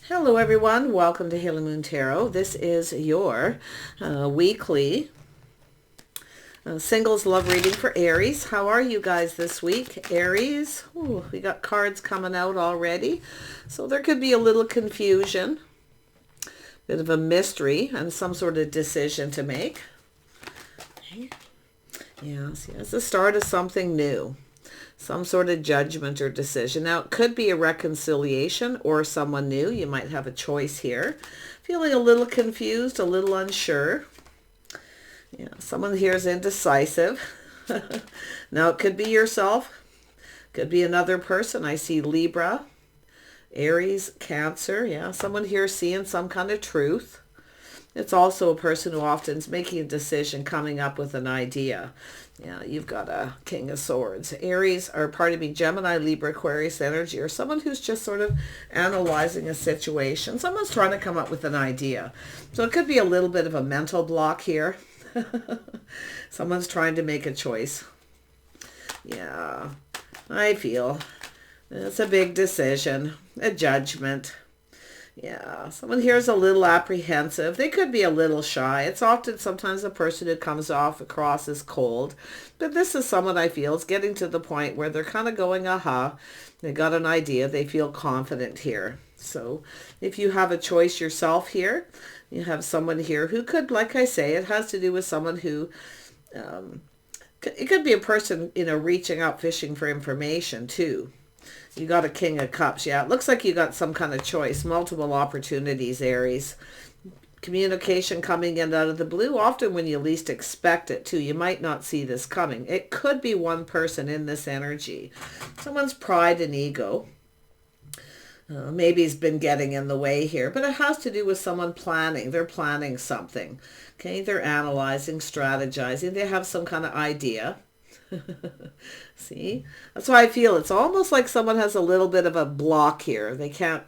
Hello everyone, welcome to Halo Moon Tarot. This is your weekly singles love reading for Aries. How are you guys this week? Aries, ooh, we got cards coming out already. So there could be a little confusion, bit of a mystery, and some sort of decision to make. Okay. Yes, it's the start of something new. Some sort of judgment or decision. Now, it could be a reconciliation or someone new. You might have a choice here. Feeling a little confused, a little unsure. Yeah, someone here is indecisive. Now, it could be yourself. Could be another person. I see Libra, Aries, Cancer. Yeah, someone here seeing some kind of truth. It's also a person who often is making a decision, coming up with an idea. Yeah, you've got a King of Swords. Aries, or pardon me, Gemini, Libra, Aquarius energy, or someone who's just sort of analyzing a situation. Someone's trying to come up with an idea. So it could be a little bit of a mental block here. Someone's trying to make a choice. Yeah, I feel it's a big decision, a judgment. Yeah, someone here is a little apprehensive. They could be a little shy. It's often sometimes a person who comes off across as cold. But this is someone I feel is getting to the point where they're kind of going, aha, they got an idea. They feel confident here. So if you have a choice yourself here, you have someone here who could, like I say, it has to do with someone who, it could be a person, reaching out, fishing for information too. You got a King of Cups. Yeah, it looks like you got some kind of choice. Multiple opportunities, Aries. Communication coming in out of the blue, often when you least expect it too. You might not see this coming. It could be one person in this energy. Someone's pride and ego. Maybe has been getting in the way here, but it has to do with someone planning. They're planning something. Okay, they're analyzing, strategizing. They have some kind of idea. See, that's why I feel it's almost like someone has a little bit of a block here. They can't,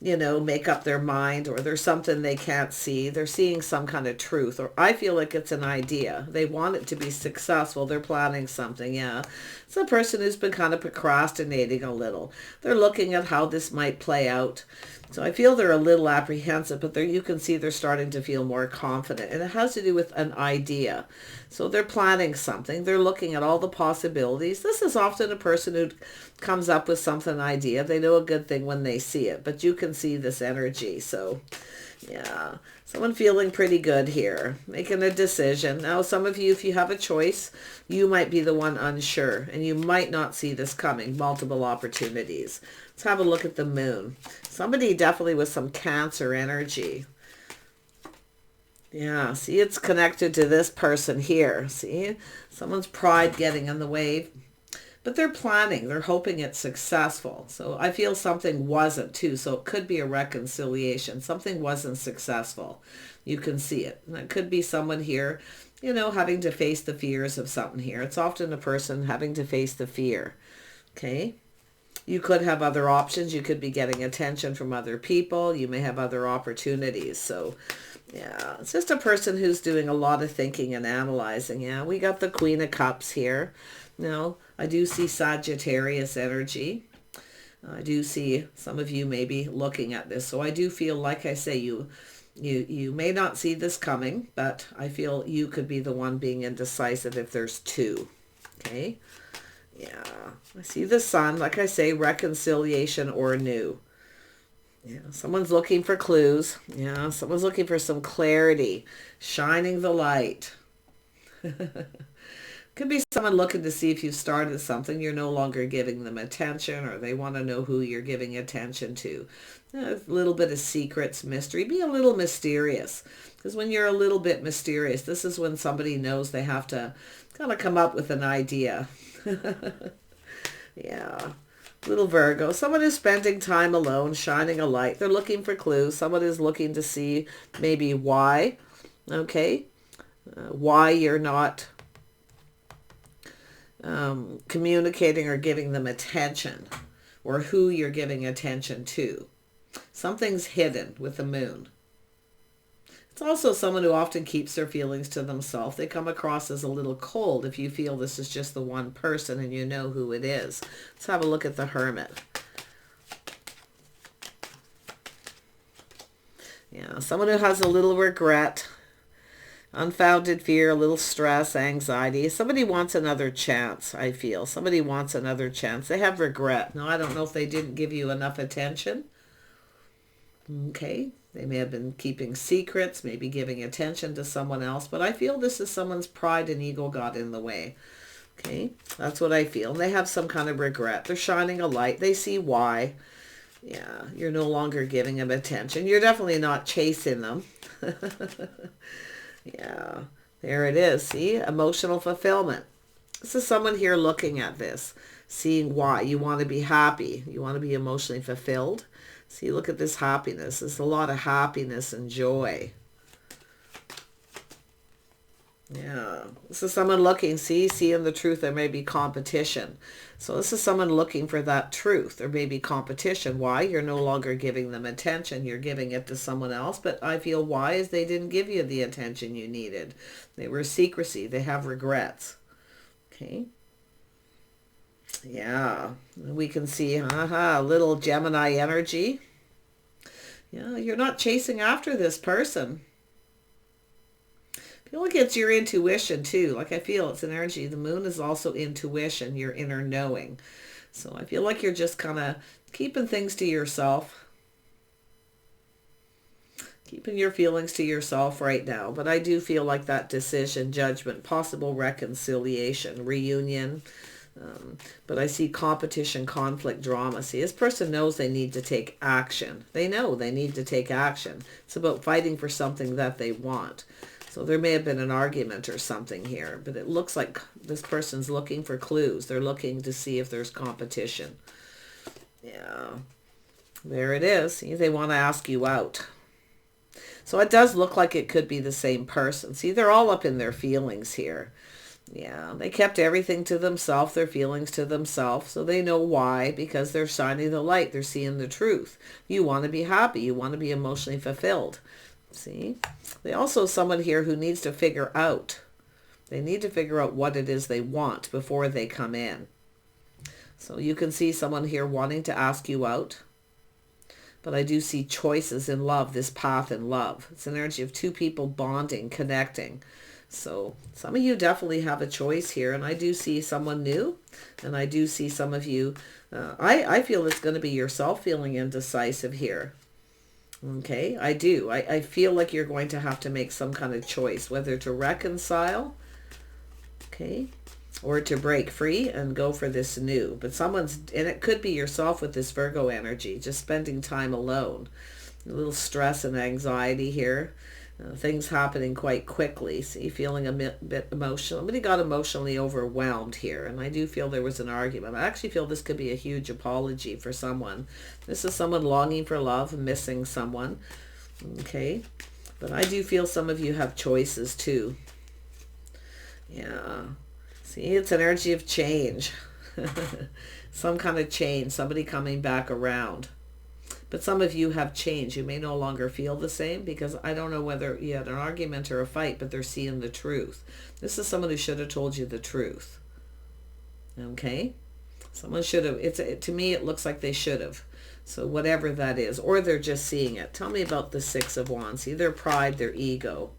make up their mind, or there's something they can't see. They're seeing some kind of truth, or I feel like it's an idea. They want it to be successful. They're planning something. Yeah, it's a person who's been kind of procrastinating a little. They're looking at how this might play out. So I feel they're a little apprehensive, but you can see they're starting to feel more confident. And it has to do with an idea. So they're planning something. They're looking at all the possibilities. This is often a person who comes up with something, idea. They know a good thing when they see it, but you can see this energy. So yeah, someone feeling pretty good here, making a decision. Now, some of you, if you have a choice, you might be the one unsure, and you might not see this coming. Multiple opportunities. Let's have a look at the moon. Somebody definitely with some Cancer energy. Yeah, see, it's connected to this person here. See, someone's pride getting in the way. But they're planning. They're hoping it's successful. So I feel something wasn't too. So it could be a reconciliation. Something wasn't successful. You can see it. And it could be someone here, having to face the fears of something here. It's often a person having to face the fear. Okay. You could have other options. You could be getting attention from other people. You may have other opportunities. So yeah, it's just a person who's doing a lot of thinking and analyzing. Yeah, we got the Queen of Cups here. Now, I do see Sagittarius energy. I do see some of you maybe looking at this. So I do feel, like I say, you may not see this coming, but I feel you could be the one being indecisive if there's two. Okay. Yeah, I see the Sun, like I say, reconciliation or new. Yeah, someone's looking for clues. Yeah, someone's looking for some clarity, shining the light. Could be someone looking to see if you started something, you're no longer giving them attention, or they want to know who you're giving attention to. A little bit of secrets, mystery. Be a little mysterious. Because when you're a little bit mysterious, this is when somebody knows they have to kind of come up with an idea. Yeah. Little Virgo. Someone is spending time alone, shining a light. They're looking for clues. Someone is looking to see maybe why. Okay. Why you're not communicating or giving them attention, or who you're giving attention to. Something's hidden with the moon. It's also someone who often keeps their feelings to themselves. They come across as a little cold if you feel this is just the one person and you know who it is. Let's have a look at the Hermit. Yeah, someone who has a little regret, unfounded fear, a little stress, anxiety. Somebody wants another chance, I feel. Somebody wants another chance. They have regret. Now, I don't know if they didn't give you enough attention. Okay. They may have been keeping secrets, maybe giving attention to someone else. But I feel this is someone's pride and ego got in the way. Okay. That's what I feel. And they have some kind of regret. They're shining a light. They see why. Yeah. You're no longer giving them attention. You're definitely not chasing them. Yeah, there it is. See, emotional fulfillment. This is someone here looking at this, seeing why. You want to be happy. You want to be emotionally fulfilled. See, look at this happiness. There's a lot of happiness and joy. Yeah, this is someone looking, seeing the truth. There may be competition. So this is someone looking for that truth. There may be competition. Why? You're no longer giving them attention. You're giving it to someone else. But I feel why is they didn't give you the attention you needed. They were secrecy. They have regrets. Okay. Yeah, we can see, a little Gemini energy. Yeah, you're not chasing after this person. I feel like it's your intuition too. Like I feel it's an energy. The moon is also intuition, your inner knowing. So I feel like you're just kind of keeping things to yourself. Keeping your feelings to yourself right now. But I do feel like that decision, judgment, possible reconciliation, reunion. But I see competition, conflict, drama. See, this person knows they need to take action. They know they need to take action. It's about fighting for something that they want. So there may have been an argument or something here, but it looks like this person's looking for clues. They're looking to see if there's competition. Yeah, there it is. See, they want to ask you out. So it does look like it could be the same person. See, they're all up in their feelings here. Yeah, they kept everything to themselves, their feelings to themselves, so they know why, because they're shining the light. They're seeing the truth. You want to be happy. You want to be emotionally fulfilled. See, they also someone here who needs to figure out. They need to figure out what it is they want before they come in. So you can see someone here wanting to ask you out. But I do see choices in love, this path in love. It's an energy of two people bonding, connecting. So some of you definitely have a choice here. And I do see someone new. And I do see some of you. I feel it's going to be yourself feeling indecisive here. Okay, I do. I feel like you're going to have to make some kind of choice, whether to reconcile, okay, or to break free and go for this new. But someone's, and it could be yourself with this Virgo energy, just spending time alone. A little stress and anxiety here. Things happening quite quickly. See, feeling a bit emotional. Somebody got emotionally overwhelmed here, and I do feel there was an argument. I actually feel this could be a huge apology for someone. This is someone longing for love, missing someone. Okay, but I do feel some of you have choices too. Yeah, see, it's an energy of change. Some kind of change, somebody coming back around. But some of you have changed. You may no longer feel the same, because I don't know whether you had an argument or a fight, but they're seeing the truth. This is someone who should have told you the truth. Okay? Someone should have. To me, it looks like they should have. So whatever that is. Or they're just seeing it. Tell me about the Six of Wands. See, their pride, their ego.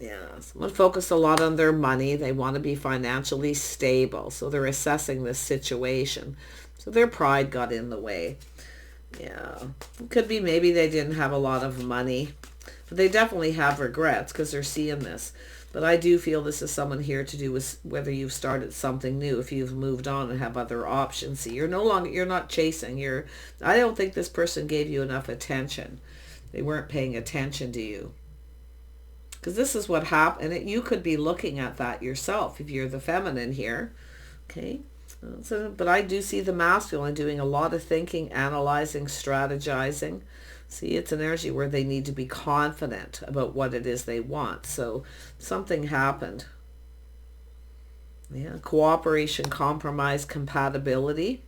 Yeah, someone focused a lot on their money. They want to be financially stable. So they're assessing this situation. So their pride got in the way. Yeah, it could be maybe they didn't have a lot of money, but they definitely have regrets because they're seeing this. But I do feel this is someone here to do with whether you've started something new, if you've moved on and have other options. See, you're not chasing. I don't think this person gave you enough attention. They weren't paying attention to you. Because this is what happened. And you could be looking at that yourself if you're the feminine here. Okay. But I do see the masculine doing a lot of thinking, analyzing, strategizing. See, it's an energy where they need to be confident about what it is they want. So something happened. Yeah, cooperation, compromise, compatibility.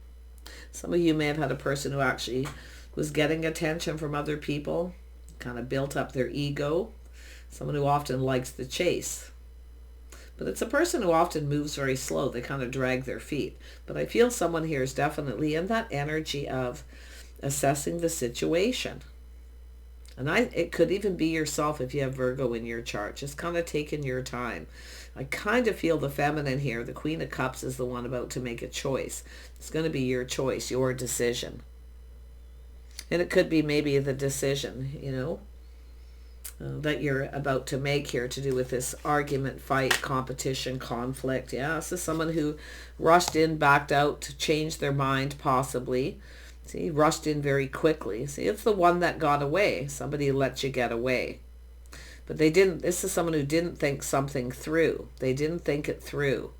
Some of you may have had a person who actually was getting attention from other people, kind of built up their ego. Someone who often likes the chase. But it's a person who often moves very slow. They kind of drag their feet. But I feel someone here is definitely in that energy of assessing the situation. And it could even be yourself if you have Virgo in your chart. Just kind of taking your time. I kind of feel the feminine here. The Queen of Cups is the one about to make a choice. It's going to be your choice, your decision. And it could be maybe the decision, you know, that you're about to make here to do with this argument, fight, competition, conflict. Yeah, this is someone who rushed in, backed out to change their mind possibly. See, rushed in very quickly. See, it's the one that got away. Somebody let you get away. But they didn't. This is someone who didn't think something through. They didn't think it through.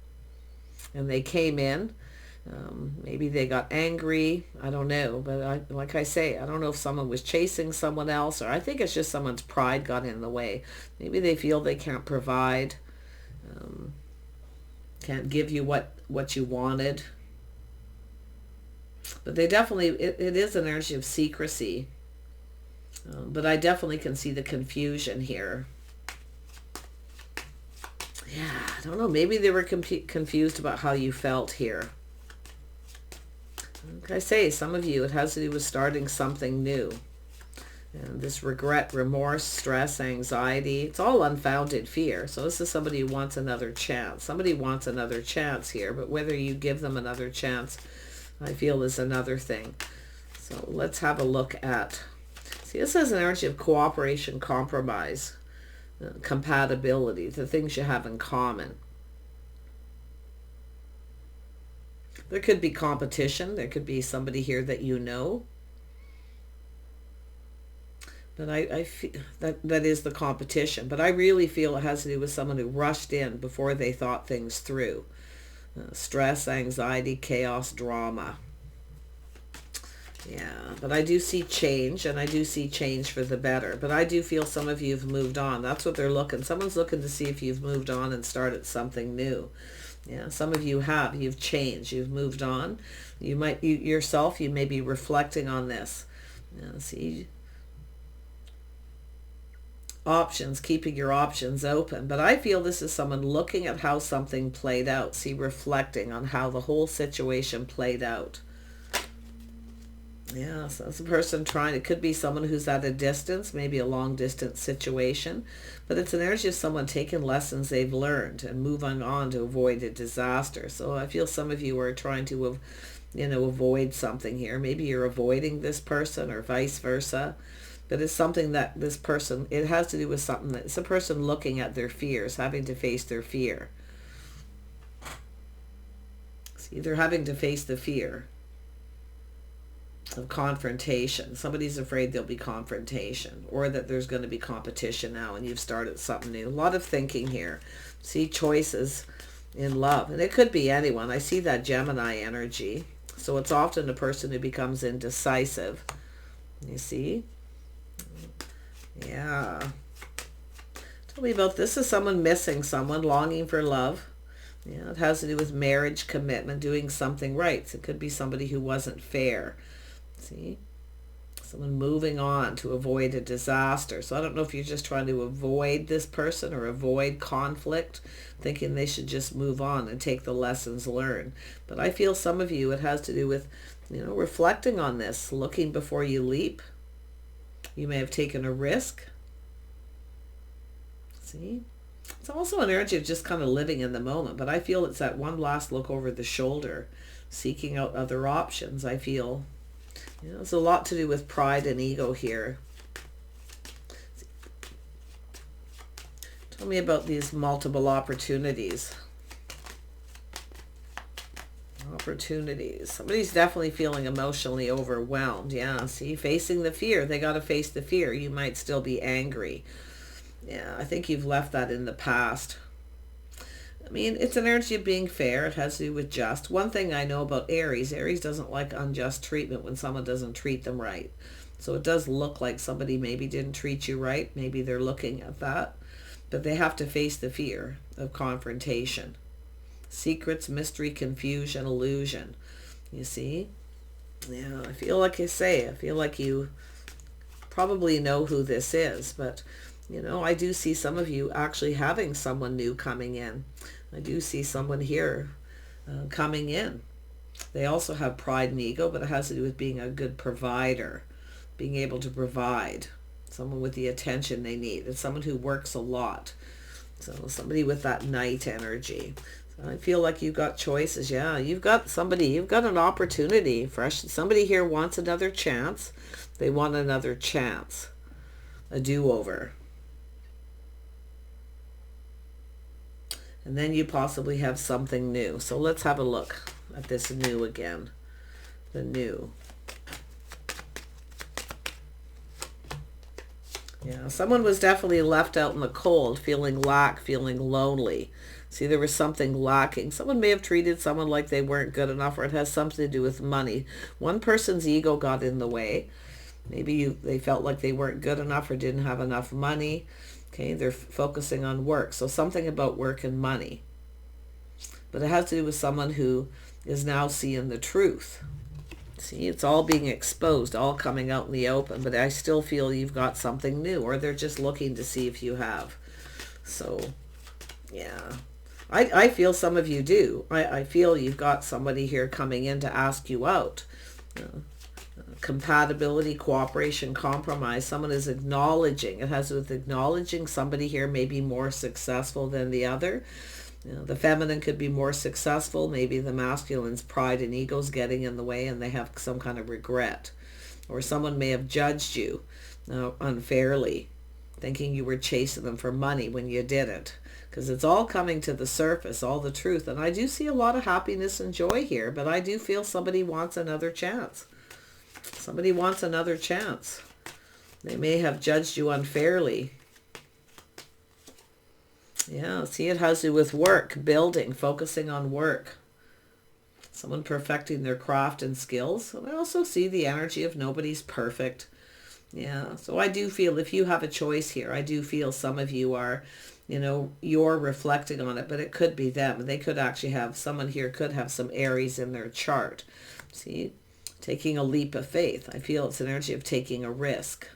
And they came in. Maybe they got angry. I don't know. But like I say, I don't know if someone was chasing someone else, or I think it's just someone's pride got in the way. Maybe they feel they can't provide, can't give you what you wanted. But they definitely, it is an energy of secrecy. But I definitely can see the confusion here. Yeah, I don't know. Maybe they were confused about how you felt here. Like I say, some of you, it has to do with starting something new. And this regret, remorse, stress, anxiety, it's all unfounded fear. So this is somebody who wants another chance. Somebody wants another chance here, but whether you give them another chance, I feel is another thing. So let's have a look at, see, this is an energy of cooperation, compromise, compatibility, the things you have in common. There could be competition. There could be somebody here that you know. But I feel that is the competition. But I really feel it has to do with someone who rushed in before they thought things through. Stress, anxiety, chaos, drama. Yeah, but I do see change, and I do see change for the better. But I do feel some of you have moved on. That's what they're looking. Someone's looking to see if you've moved on and started something new. Yeah, some of you have. You've changed. You've moved on. You might, yourself, you may be reflecting on this. Yeah, see, options, keeping your options open. But I feel this is someone looking at how something played out. See, reflecting on how the whole situation played out. Yeah, so it's a person trying, it could be someone who's at a distance, maybe a long distance situation, but it's an energy of someone taking lessons they've learned and moving on to avoid a disaster. So I feel some of you are trying to, avoid something here. Maybe you're avoiding this person or vice versa, but it's something that this person, it has to do with something that, it's a person looking at their fears, having to face their fear. See, they're having to face the fear of confrontation. Somebody's afraid there'll be confrontation, or that there's going to be competition now and you've started something new. A lot of thinking here. See, choices in love, and it could be anyone. I see that Gemini energy, so it's often a person who becomes indecisive. You see? Yeah. Tell me about this. Is someone missing someone, longing for love. Yeah, it has to do with marriage, commitment, doing something right. So it could be somebody who wasn't fair. See, someone moving on to avoid a disaster. So I don't know if you're just trying to avoid this person or avoid conflict, thinking they should just move on and take the lessons learned. But I feel some of you, it has to do with, reflecting on this, looking before you leap. You may have taken a risk. See, it's also an energy of just kind of living in the moment. But I feel it's that one last look over the shoulder, seeking out other options. I feel, it's a lot to do with pride and ego here. Tell me about these multiple opportunities. Opportunities. Somebody's definitely feeling emotionally overwhelmed. Yeah, see, facing the fear. They got to face the fear. You might still be angry. Yeah, I think you've left that in the past. I mean, it's an energy of being fair. It has to do with just. One thing I know about Aries doesn't like unjust treatment when someone doesn't treat them right. So it does look like somebody maybe didn't treat you right. Maybe they're looking at that. But they have to face the fear of confrontation. Secrets, mystery, confusion, illusion. You see? Yeah, I feel like you probably know who this is. But, I do see some of you actually having someone new coming in. I do see someone here coming in. They also have pride and ego, but it has to do with being a good provider, being able to provide. Someone with the attention they need. It's someone who works a lot. So somebody with that Knight energy. So I feel like you've got choices. Yeah, you've got somebody, you've got an opportunity. Fresh. Somebody here wants another chance. They want another chance. A do-over. And then you possibly have something new. So let's have a look at this new again. The new. Yeah, someone was definitely left out in the cold, feeling lack, feeling lonely. See, there was something lacking. Someone may have treated someone like they weren't good enough, or it has something to do with money. One person's ego got in the way. Maybe they felt like they weren't good enough or didn't have enough money. Okay, they're focusing on work. So something about work and money. But it has to do with someone who is now seeing the truth. See, it's all being exposed, all coming out in the open. But I still feel you've got something new, or they're just looking to see if you have. So, yeah. I feel some of you do. I feel you've got somebody here coming in to ask you out. Compatibility, cooperation, compromise. Someone is acknowledging. It has to do with acknowledging somebody here may be more successful than the other. You know, the feminine could be more successful. Maybe the masculine's pride and ego's getting in the way and they have some kind of regret. Or someone may have judged you unfairly, thinking you were chasing them for money when you didn't. Because it's all coming to the surface, all the truth. And I do see a lot of happiness and joy here, but I do feel somebody wants another chance. Somebody wants another chance. They may have judged you unfairly. Yeah, see, it has to do with work, building, focusing on work. Someone perfecting their craft and skills. And I also see the energy of nobody's perfect. Yeah, so I do feel if you have a choice here, I do feel some of you are, you know, you're reflecting on it, but it could be them. They could actually have, someone here could have some Aries in their chart. See, taking a leap of faith. I feel it's an energy of taking a risk.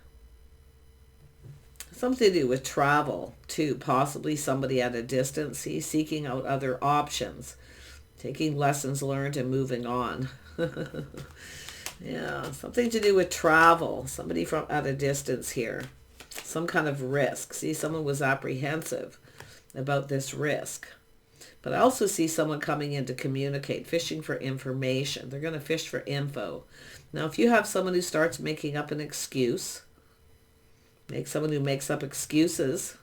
Something to do with travel too, possibly somebody at a distance, seeking out other options, taking lessons learned and moving on. Yeah, something to do with travel, somebody from at a distance here, some kind of risk. See, someone was apprehensive about this risk. But I also see someone coming in to communicate, fishing for information. They're going to fish for info. Now, if you have someone who starts making up an excuse, someone who makes up excuses,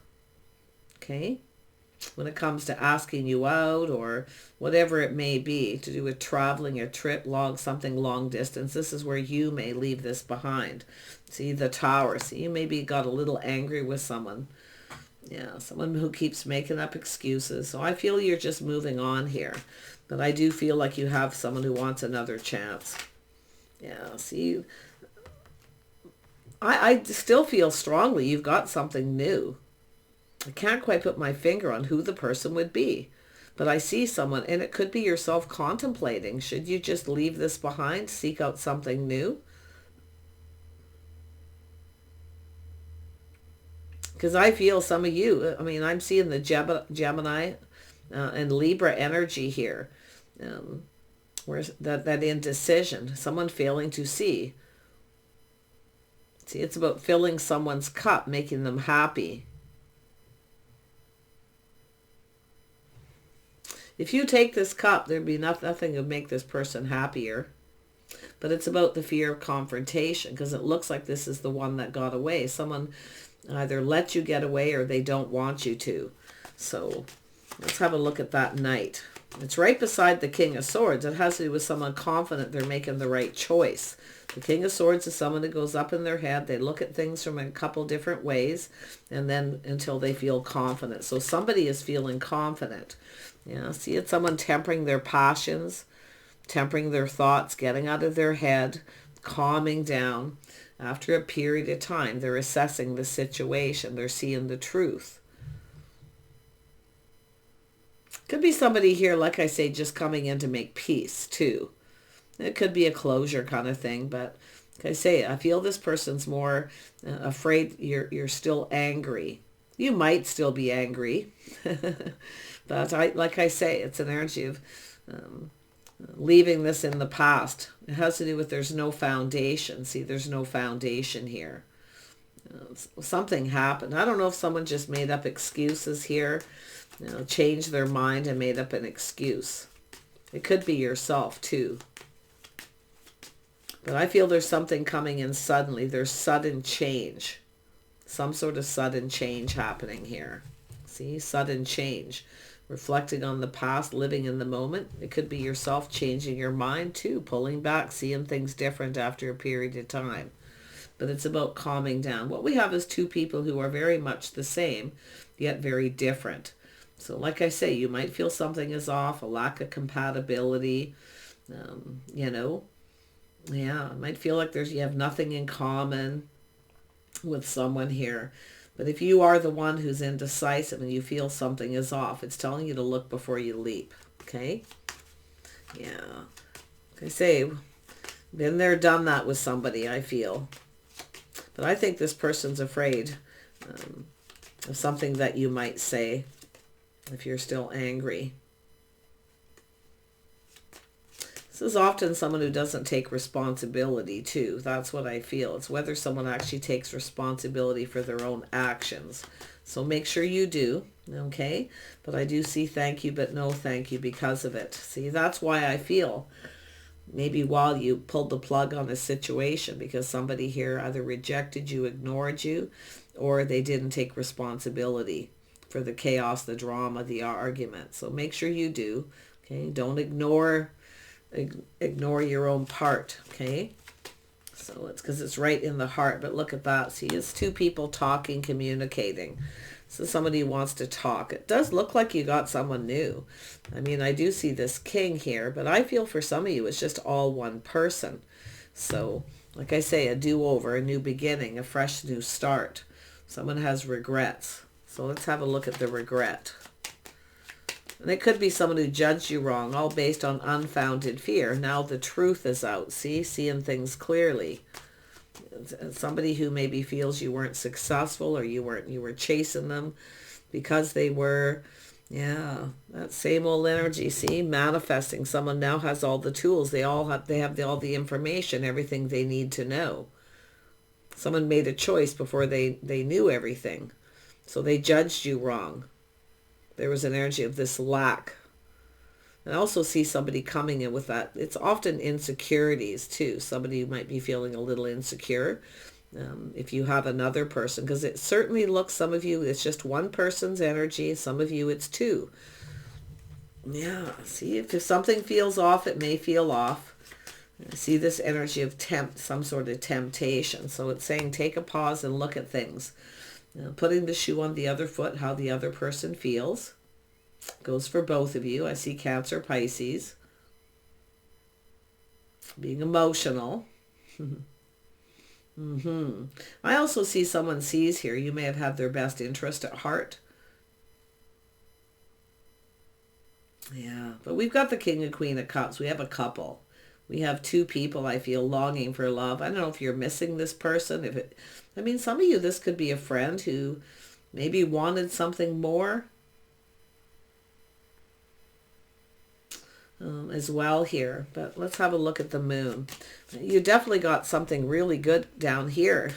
okay, when it comes to asking you out or whatever it may be, to do with traveling, a trip, something long distance, this is where you may leave this behind. See, the Tower. See, you maybe got a little angry with someone. Yeah, someone who keeps making up excuses. So I feel you're just moving on here. But I do feel like you have someone who wants another chance. Yeah, see, I still feel strongly you've got something new. I can't quite put my finger on who the person would be. But I see someone, and it could be yourself contemplating. Should you just leave this behind, seek out something new? Because I feel some of you, I mean, I'm seeing the Gemini and Libra energy here. Where that indecision, someone failing to see. See, it's about filling someone's cup, making them happy. If you take this cup, there'd be nothing to make this person happier. But it's about the fear of confrontation, because it looks like this is the one that got away. Someone either let you get away or they don't want you to. So let's have a look at that Knight. It's right beside the King of Swords. It has to do with someone confident they're making the right choice. The King of Swords is someone who goes up in their head. They look at things from a couple different ways, and then until they feel confident. So somebody is feeling confident. Yeah, see, it's someone tempering their passions, tempering their thoughts, getting out of their head, calming down. After a period of time, they're assessing the situation. They're seeing the truth. Could be somebody here, like I say, just coming in to make peace too. It could be a closure kind of thing, but like I say, I feel this person's more afraid you're still angry. You might still be angry, but like I say, it's an energy of leaving this in the past. It has to do with there's no foundation. See, there's no foundation here. Something happened. I don't know if someone just made up excuses here, changed their mind and made up an excuse. It could be yourself too. But I feel there's something coming in suddenly. There's sudden change. Some sort of sudden change happening here. See, sudden change. Reflecting on the past, living in the moment. It could be yourself changing your mind too, pulling back, seeing things different after a period of time. But it's about calming down. What we have is two people who are very much the same, yet very different. So like I say, you might feel something is off, a lack of compatibility, Yeah, it might feel like you have nothing in common with someone here. But if you are the one who's indecisive and you feel something is off, it's telling you to look before you leap. Okay? Yeah. Like I say, been there, done that with somebody, I feel. But I think this person's afraid of something that you might say if you're still angry. This is often someone who doesn't take responsibility too. That's what I feel. It's whether someone actually takes responsibility for their own actions. So make sure you do, okay? But I do see thank you, but no thank you because of it. See, that's why I feel maybe while you pulled the plug on a situation, because somebody here either rejected you, ignored you, or they didn't take responsibility for the chaos, the drama, the argument. So make sure you do, okay? Don't ignore your own part, okay? So it's because it's right in the heart. But look at that. See, it's two people talking, communicating. So somebody wants to talk. It does look like you got someone new. I mean, I do see this king here, but I feel for some of you it's just all one person. So like I say, a do-over, a new beginning, a fresh new start. Someone has regrets. So let's have a look at the regret. And it could be someone who judged you wrong, all based on unfounded fear. Now the truth is out. See, seeing things clearly. Somebody who maybe feels you weren't successful, or you were chasing them because they were. Yeah, that same old energy. See, manifesting. Someone now has all the tools. They have all the information, everything they need to know. Someone made a choice before they knew everything. So they judged you wrong. There was an energy of this lack. And I also see somebody coming in with that. It's often insecurities too. Somebody who might be feeling a little insecure. If you have another person, because it certainly looks, some of you, it's just one person's energy. Some of you, it's two. Yeah, see, if something feels off, it may feel off. I see this energy of some sort of temptation. So it's saying take a pause and look at things. Putting the shoe on the other foot, how the other person feels. Goes for both of you. I see Cancer, Pisces. Being emotional. I also see someone sees here. You may have had their best interest at heart. Yeah, but we've got the King and Queen of Cups. We have a couple. We have two people, I feel, longing for love. I don't know if you're missing this person. I mean, some of you, this could be a friend who maybe wanted something more as well here. But let's have a look at the moon. You definitely got something really good down here.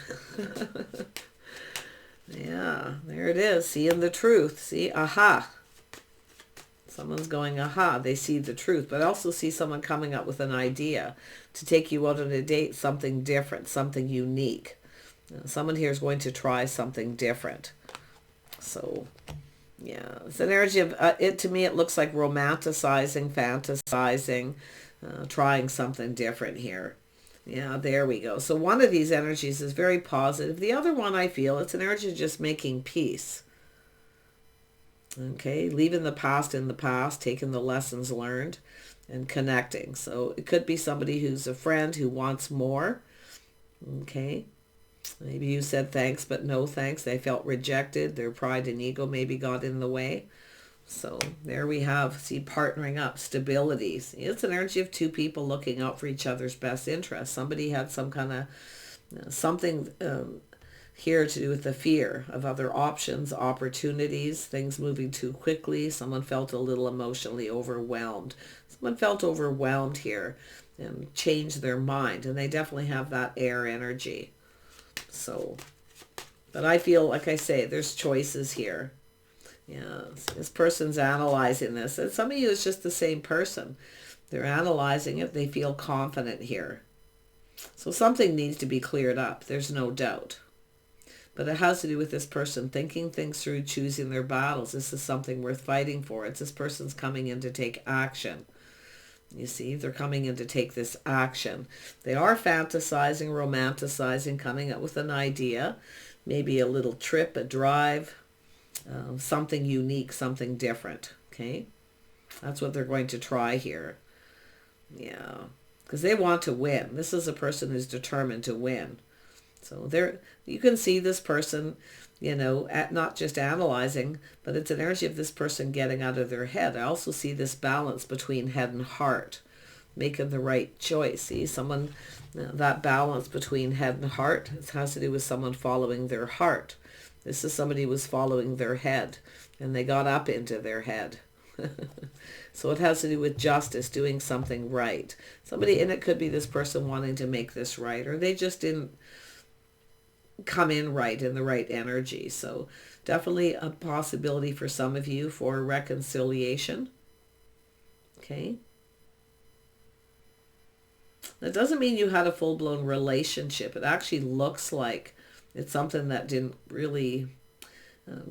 Yeah, there it is. Seeing the truth. See, aha. Someone's going, aha, they see the truth. But I also see someone coming up with an idea to take you out on a date, something different, something unique. Someone here is going to try something different. So, yeah, it's an energy of, to me, it looks like romanticizing, fantasizing, trying something different here. Yeah, there we go. So one of these energies is very positive. The other one, I feel, it's an energy of just making peace. Okay, leaving the past in the past, taking the lessons learned and connecting. So it could be somebody who's a friend who wants more. Okay, maybe you said thanks, but no thanks. They felt rejected. Their pride and ego maybe got in the way. So there we have, see, partnering up, stability. See, it's an energy of two people looking out for each other's best interests. Somebody had some kind of something here to do with the fear of other options, opportunities, things moving too quickly. Someone felt a little emotionally overwhelmed. Someone felt overwhelmed here and changed their mind. And they definitely have that air energy. So, But I feel, like I say, there's choices here. Yeah, this person's analyzing this. And some of you, it's just the same person. They're analyzing it. They feel confident here. So something needs to be cleared up. There's no doubt. But it has to do with this person thinking things through, choosing their battles. This is something worth fighting for. It's this person's coming in to take action. You see, they're coming in to take this action. They are fantasizing, romanticizing, coming up with an idea. Maybe a little trip, a drive, something unique, something different. Okay? That's what they're going to try here. Yeah. Because they want to win. This is a person who's determined to win. So you can see this person, you know, not just analyzing, but it's an energy of this person getting out of their head. I also see this balance between head and heart, making the right choice. See, someone, that balance between head and heart, it has to do with someone following their heart. This is somebody who was following their head, and they got up into their head. So it has to do with justice, doing something right. Somebody, and it could be this person wanting to make this right, or they just didn't come in right, in the right energy. So definitely a possibility for some of you for reconciliation. Okay. That doesn't mean you had a full-blown relationship. It actually looks like it's something that didn't really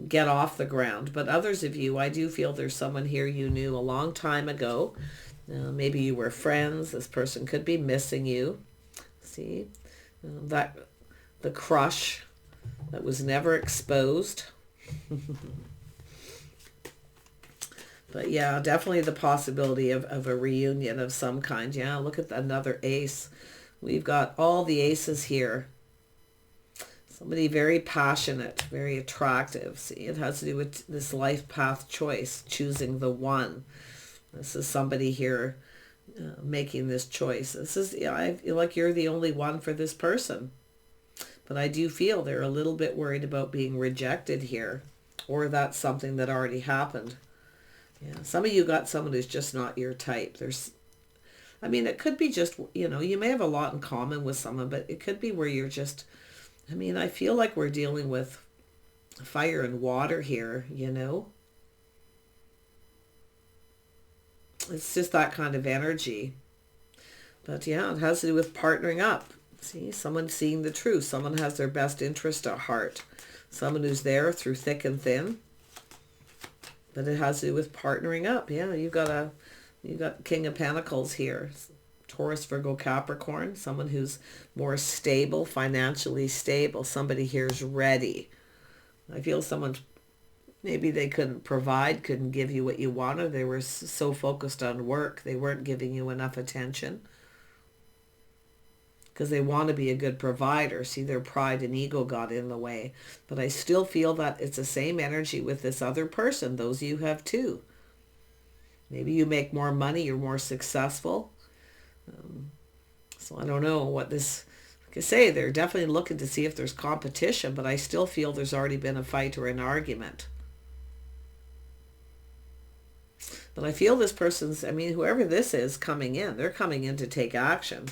get off the ground. But others of you, I do feel there's someone here you knew a long time ago. Maybe you were friends. This person could be missing you. See, that the crush that was never exposed. But yeah, definitely the possibility of a reunion of some kind. Yeah, look at another ace. We've got all the aces here. Somebody very passionate, very attractive. See, it has to do with this life path choice, choosing the one. This is somebody here making this choice. This is, yeah, I feel like you're the only one for this person. But I do feel they're a little bit worried about being rejected here, or that's something that already happened. Yeah, some of you got someone who's just not your type. I mean, it could be just, you know, you may have a lot in common with someone, but it could be where you're just, I mean, I feel like we're dealing with fire and water here, you know. It's just that kind of energy. But yeah, it has to do with partnering up. See, someone seeing the truth. Someone has their best interest at heart. Someone who's there through thick and thin. But it has to do with partnering up. Yeah, you got King of Pentacles here. Taurus, Virgo, Capricorn. Someone who's more stable, financially stable. Somebody here is ready. I feel someone, maybe they couldn't provide, couldn't give you what you wanted. They were so focused on work. They weren't giving you enough attention. Because they want to be a good provider. See, their pride and ego got in the way. But I still feel that it's the same energy with this other person. Those you have too. Maybe you make more money. You're more successful. So I don't know what this... Like I say, they're definitely looking to see if there's competition. But I still feel there's already been a fight or an argument. But I feel this person's... I mean, whoever this is coming in, they're coming in to take action.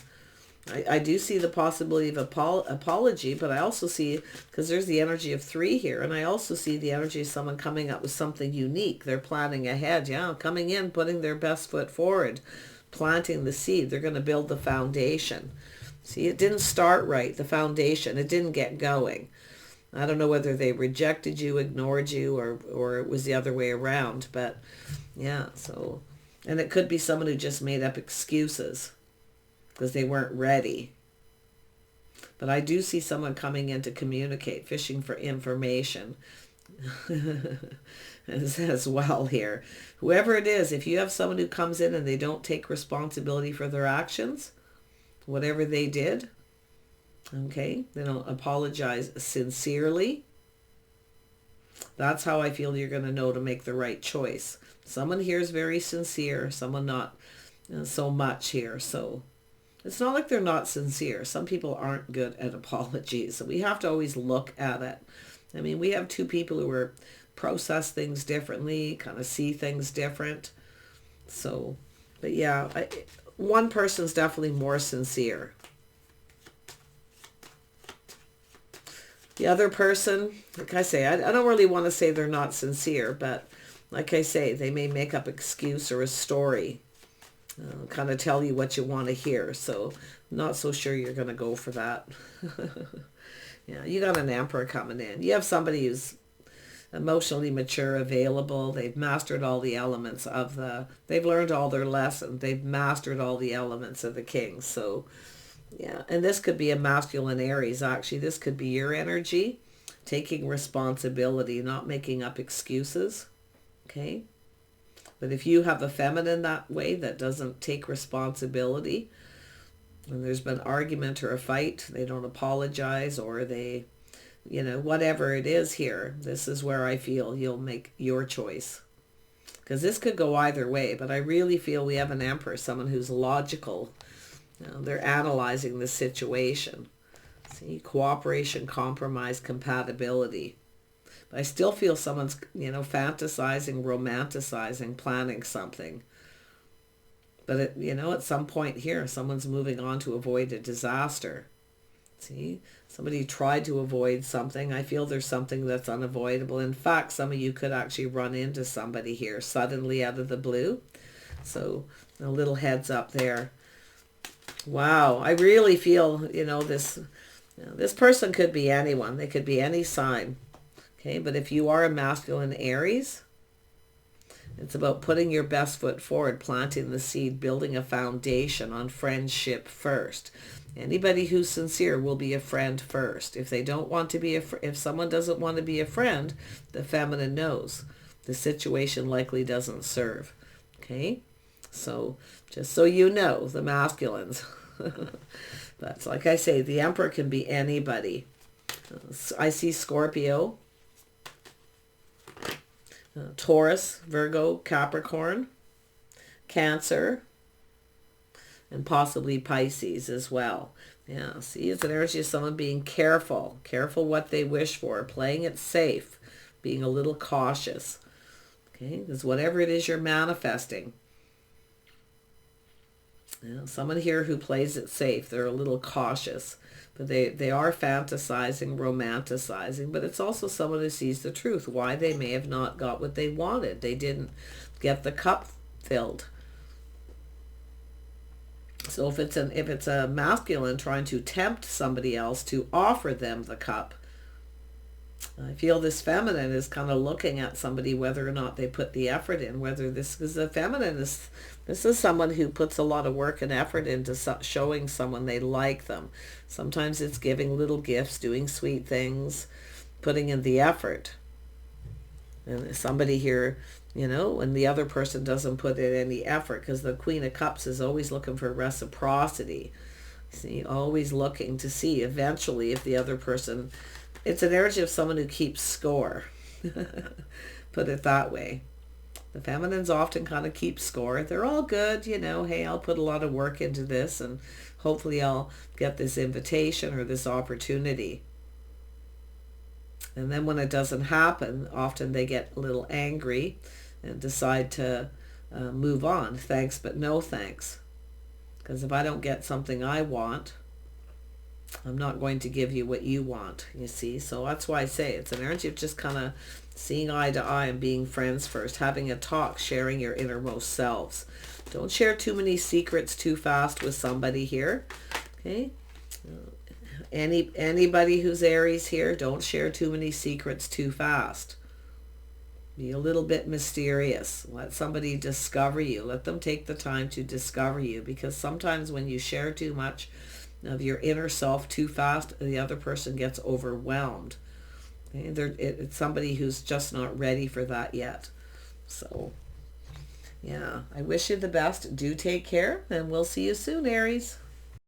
I do see the possibility of apology, but I also see, because there's the energy of 3 here, and I also see the energy of someone coming up with something unique. They're planning ahead, yeah, coming in, putting their best foot forward, planting the seed. They're going to build the foundation. See, it didn't start right, the foundation. It didn't get going. I don't know whether they rejected you, ignored you, or it was the other way around, but yeah, so, and it could be someone who just made up excuses because they weren't ready. But I do see someone coming in to communicate, fishing for information as well here. Whoever it is, if you have someone who comes in and they don't take responsibility for their actions, whatever they did, okay, they don't apologize sincerely, that's how I feel you're going to know to make the right choice. Someone here is very sincere, someone not so much here, so... It's not like they're not sincere. Some people aren't good at apologies. So we have to always look at it. I mean, we have 2 people who are process things differently, kind of see things different. So, but yeah, one person's definitely more sincere. The other person, like I say, I don't really want to say they're not sincere, but like I say, they may make up excuse or a story, kind of tell you what you want to hear. So I'm not so sure you're going to go for that. Yeah, you got an Emperor coming in. You have somebody who's emotionally mature, available. They've mastered all the elements of they've learned all their lessons. They've mastered all the elements of the king. So yeah, and this could be a masculine Aries. Actually, this could be your energy, taking responsibility, not making up excuses. Okay. But if you have a feminine that way, that doesn't take responsibility, and there's been an argument or a fight, they don't apologize, or they, whatever it is here, this is where I feel you'll make your choice. Because this could go either way, but I really feel we have an Emperor, someone who's logical. They're analyzing the situation. See, cooperation, compromise, compatibility. But I still feel someone's, fantasizing, romanticizing, planning something. But, at some point here, someone's moving on to avoid a disaster. See, somebody tried to avoid something. I feel there's something that's unavoidable. In fact, some of you could actually run into somebody here suddenly out of the blue. So a little heads up there. Wow, I really feel, this person could be anyone. They could be any sign. Okay, but if you are a masculine Aries, it's about putting your best foot forward, planting the seed, building a foundation on friendship first. Anybody who's sincere will be a friend first. If they don't want to be if someone doesn't want to be a friend, the feminine knows the situation likely doesn't serve. Okay, so just so you know, the masculines. But like I say, the Emperor can be anybody. I see Scorpio, Taurus, Virgo, Capricorn, Cancer, and possibly Pisces as well. Yeah, see, it's an energy of someone being careful what they wish for, playing it safe, being a little cautious. Okay, because whatever it is you're manifesting, someone here who plays it safe, they're a little cautious. But they are fantasizing, romanticizing, but it's also someone who sees the truth, why they may have not got what they wanted. They didn't get the cup filled. So if it's a masculine trying to tempt somebody else to offer them the cup, I feel this feminine is kind of looking at somebody, whether or not they put the effort in, whether this is a feminine. This is someone who puts a lot of work and effort into showing someone they like them. Sometimes it's giving little gifts, doing sweet things, putting in the effort. And somebody here, when the other person doesn't put in any effort, because the Queen of Cups is always looking for reciprocity. See, always looking to see eventually if the other person, it's an energy of someone who keeps score. Put it that way. The feminines often kind of keep score. They're all good, hey, I'll put a lot of work into this and hopefully I'll get this invitation or this opportunity. And then when it doesn't happen, often they get a little angry and decide to move on. Thanks, but no thanks. Because if I don't get something I want, I'm not going to give you what you want, you see. So that's why I say it's an energy of just kind of seeing eye to eye and being friends first, having a talk, sharing your innermost selves. Don't share too many secrets too fast with somebody here, okay? Anybody who's Aries here, don't share too many secrets too fast. Be a little bit mysterious. Let somebody discover you. Let them take the time to discover you, because sometimes when you share too much of your inner self too fast, the other person gets overwhelmed. Okay? It's somebody who's just not ready for that yet. So, yeah, I wish you the best. Do take care, and we'll see you soon, Aries.